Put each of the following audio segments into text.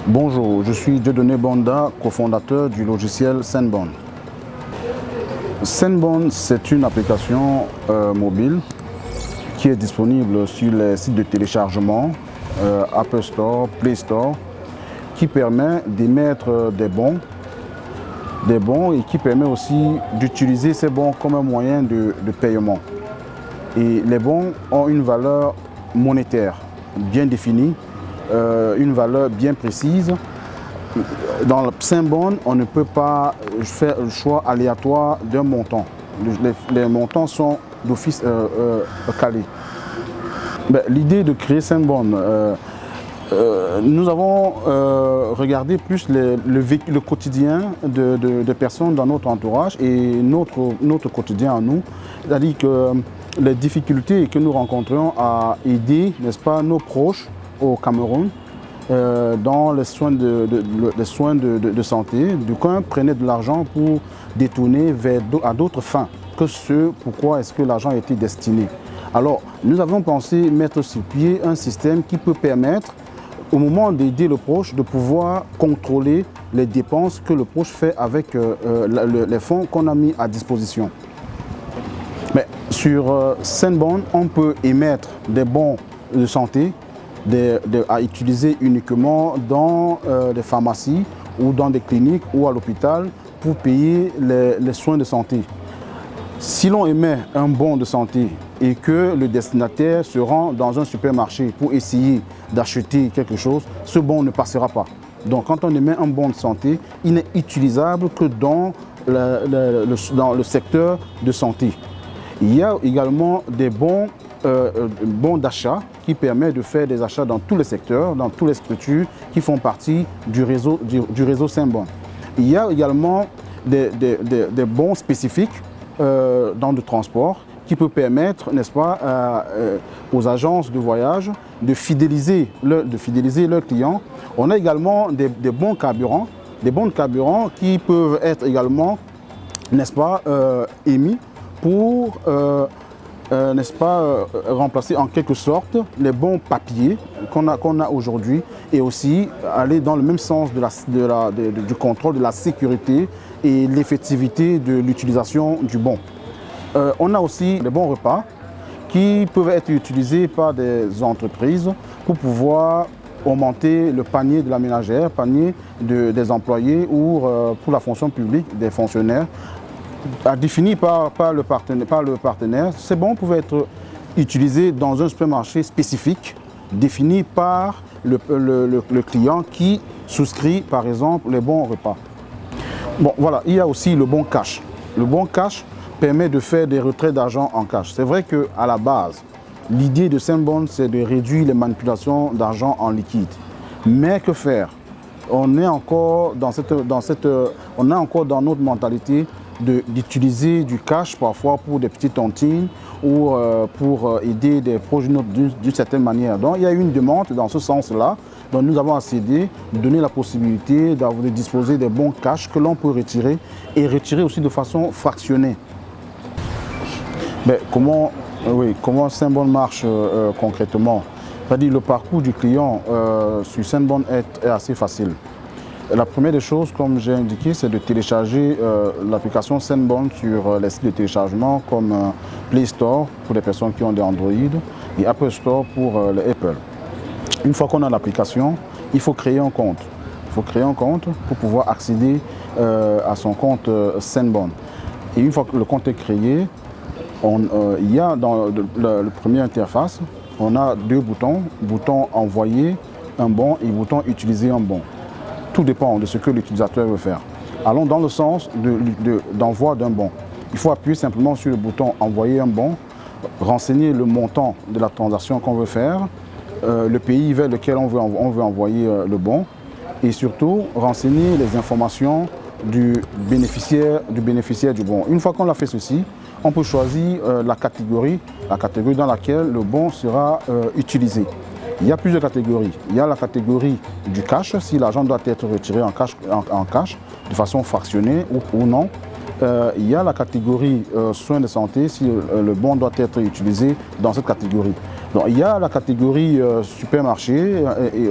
Bonjour, je suis Dieudonné Bonda, cofondateur du logiciel Sendbone. Sendbone, c'est une application mobile qui est disponible sur les sites de téléchargement Apple Store, Play Store, qui permet d'émettre des bons et qui permet aussi d'utiliser ces bons comme un moyen de paiement. Et les bons ont une valeur monétaire bien définie, une valeur bien précise. Dans le Sendbone, on ne peut pas faire le choix aléatoire d'un montant. Les montants sont d'office calés. L'idée de créer Sendbone, nous avons regardé plus le quotidien de personnes dans notre entourage et notre quotidien à nous. C'est-à-dire que les difficultés que nous rencontrions à aider, n'est-ce pas, nos proches au Cameroun dans les soins de santé. D'aucuns prenaient de l'argent pour détourner à d'autres fins que ce pourquoi est-ce que l'argent a été destiné. Alors, nous avons pensé mettre sur pied un système qui peut permettre, au moment d'aider le proche, de pouvoir contrôler les dépenses que le proche fait avec les fonds qu'on a mis à disposition. Mais sur Sendbone, on peut émettre des bons de santé à utiliser uniquement dans des pharmacies ou dans des cliniques ou à l'hôpital pour payer les soins de santé. Si l'on émet un bon de santé et que le destinataire se rend dans un supermarché pour essayer d'acheter quelque chose, ce bon ne passera pas. Donc quand on émet un bon de santé, il n'est utilisable que dans le secteur de santé. Il y a également des bons d'achat qui permettent de faire des achats dans tous les secteurs, dans toutes les structures qui font partie du réseau Sendbone. Il y a également des bons spécifiques dans le transport qui peut permettre, n'est-ce pas, aux agences de voyage de fidéliser leurs clients. On a également des bons carburants qui peuvent être également, n'est-ce pas, émis pour n'est-ce pas, remplacer en quelque sorte les bons papiers qu'on a aujourd'hui et aussi aller dans le même sens du contrôle de la sécurité et l'effectivité de l'utilisation du bon. On a aussi les bons repas qui peuvent être utilisés par des entreprises pour pouvoir augmenter le panier de la ménagère, panier des employés ou pour la fonction publique des fonctionnaires. Défini par le partenaire, ces bons pouvaient être utilisés dans un supermarché spécifique défini par le client qui souscrit par exemple les bons repas. Bon voilà, il y a aussi le bon cash. Le bon cash permet de faire des retraits d'argent en cash. C'est vrai qu'à la base, l'idée de Sendbone, c'est de réduire les manipulations d'argent en liquide. Mais que faire? On est encore dans notre mentalité d'utiliser du cash parfois pour des petites tontines ou pour aider des projets d'une certaine manière. Donc il y a eu une demande dans ce sens-là. Donc nous avons accédé, donné la possibilité de disposer des bons cash que l'on peut retirer et retirer aussi de façon fractionnée. Mais comment Sendbone marche concrètement? C'est-à-dire le parcours du client sur Sendbone est assez facile. La première des choses, comme j'ai indiqué, c'est de télécharger l'application Sendbone sur les sites de téléchargement comme Play Store pour les personnes qui ont des Android et Apple Store pour les Apple. Une fois qu'on a l'application, il faut créer un compte. Il faut créer un compte pour pouvoir accéder à son compte Sendbone. Et une fois que le compte est créé, il y a dans le premier interface, on a deux boutons, bouton envoyer un bon et bouton utiliser un bon. Tout dépend de ce que l'utilisateur veut faire. Allons dans le sens d'envoi d'un bon. Il faut appuyer simplement sur le bouton envoyer un bon, renseigner le montant de la transaction qu'on veut faire, le pays vers lequel on veut envoyer le bon et surtout renseigner les informations du bénéficiaire du bon. Une fois qu'on a fait ceci, on peut choisir la catégorie dans laquelle le bon sera utilisé. Il y a plusieurs catégories. Il y a la catégorie du cash, si l'argent doit être retiré en cash de façon fractionnée ou non. Il y a la catégorie soins de santé, si le bon doit être utilisé dans cette catégorie. Donc, il y a la catégorie supermarché et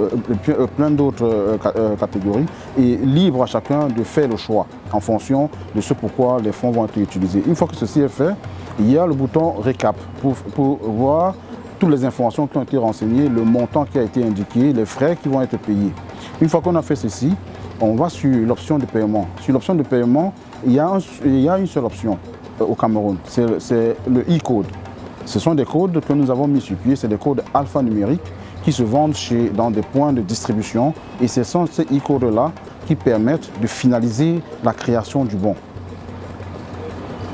plein d'autres catégories, et libre à chacun de faire le choix en fonction de ce pourquoi les fonds vont être utilisés. Une fois que ceci est fait, il y a le bouton récap pour voir toutes les informations qui ont été renseignées, le montant qui a été indiqué, les frais qui vont être payés. Une fois qu'on a fait ceci, on va sur l'option de paiement. Sur l'option de paiement, il y a une seule option au Cameroun, c'est le e-code. Ce sont des codes que nous avons mis sur pied, c'est des codes alphanumériques qui se vendent dans des points de distribution, et ce sont ces e-codes-là qui permettent de finaliser la création du bon.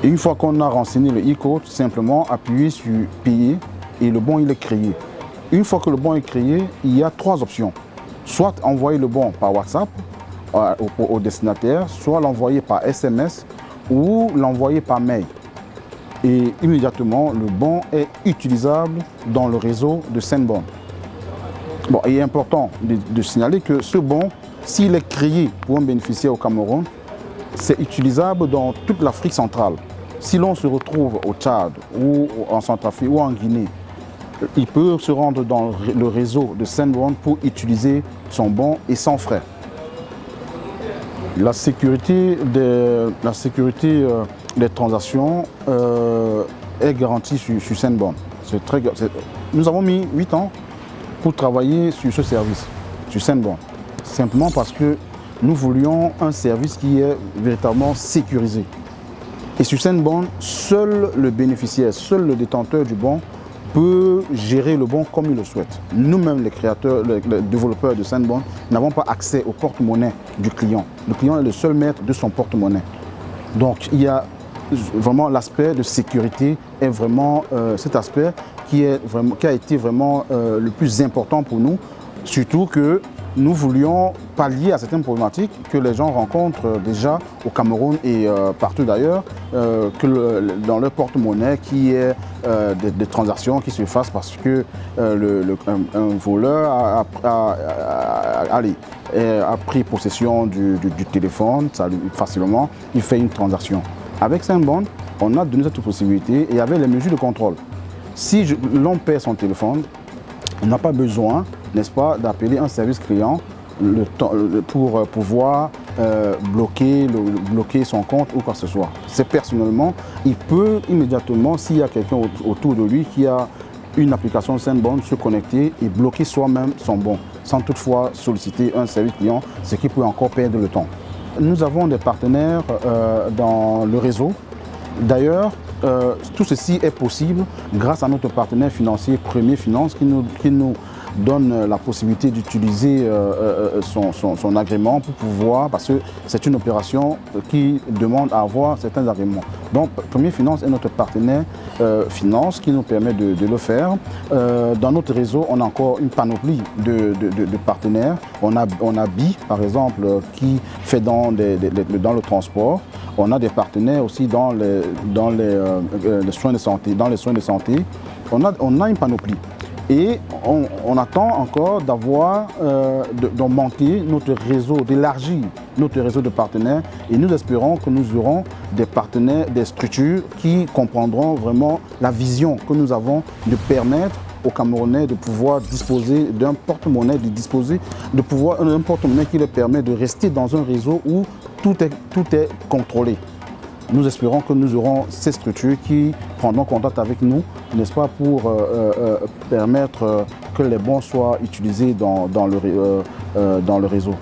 Et une fois qu'on a renseigné le e-code, simplement appuyer sur payer et le bon il est créé. Une fois que le bon est créé, il y a 3 options. Soit envoyer le bon par WhatsApp au destinataire, soit l'envoyer par SMS ou l'envoyer par mail. Et immédiatement, le bon est utilisable dans le réseau de Sendbon. Bon, il est important de signaler que ce bon, s'il est créé pour un bénéficiaire au Cameroun, c'est utilisable dans toute l'Afrique centrale. Si l'on se retrouve au Tchad ou en Centrafrique ou en Guinée, il peut se rendre dans le réseau de Sendbon pour utiliser son bon et sans frais. La sécurité des transactions est garantie sur Sendbon. Nous avons mis 8 ans pour travailler sur ce service, sur Sendbon. Simplement parce que nous voulions un service qui est véritablement sécurisé. Et sur Sendbon, seul le bénéficiaire, seul le détenteur du bon peut gérer le bon comme il le souhaite. Nous-mêmes, les créateurs, les développeurs de Sendbon, n'avons pas accès au porte-monnaie du client. Le client est le seul maître de son porte-monnaie. Donc, il y a vraiment l'aspect de sécurité est vraiment cet aspect qui a été vraiment le plus important pour nous, surtout que nous voulions pallier à certaines problématiques que les gens rencontrent déjà au Cameroun et partout d'ailleurs, dans leur porte-monnaie, qui est des transactions qui se fassent parce que un voleur a pris possession du téléphone facilement, il fait une transaction. Avec Sendbon, on a donné cette possibilité et avec les mesures de contrôle. Si l'on perd son téléphone, on n'a pas besoin, n'est-ce pas, d'appeler un service client pour pouvoir bloquer son compte ou quoi que ce soit. C'est personnellement, il peut immédiatement, s'il y a quelqu'un autour de lui qui a une application Sendbon, se connecter et bloquer soi-même son bon, sans toutefois solliciter un service client, ce qui peut encore perdre le temps. Nous avons des partenaires dans le réseau. D'ailleurs, tout ceci est possible grâce à notre partenaire financier Premier Finance qui nous donne la possibilité d'utiliser son agrément pour pouvoir, parce que c'est une opération qui demande à avoir certains agréments. Donc Premier Finance est notre partenaire finance qui nous permet de le faire. Dans notre réseau, on a encore une panoplie de partenaires. On a BI par exemple qui fait dans le transport. On a des partenaires aussi dans les soins de santé. On a une panoplie. Et on attend encore d'augmenter notre réseau, d'élargir notre réseau de partenaires. Et nous espérons que nous aurons des partenaires, des structures qui comprendront vraiment la vision que nous avons de permettre aux Camerounais de pouvoir disposer d'un porte-monnaie, d'un porte-monnaie qui leur permet de rester dans un réseau où tout est contrôlé. Nous espérons que nous aurons ces structures qui prendront contact avec nous, n'est-ce pas, pour permettre que les bons soient utilisés dans le réseau.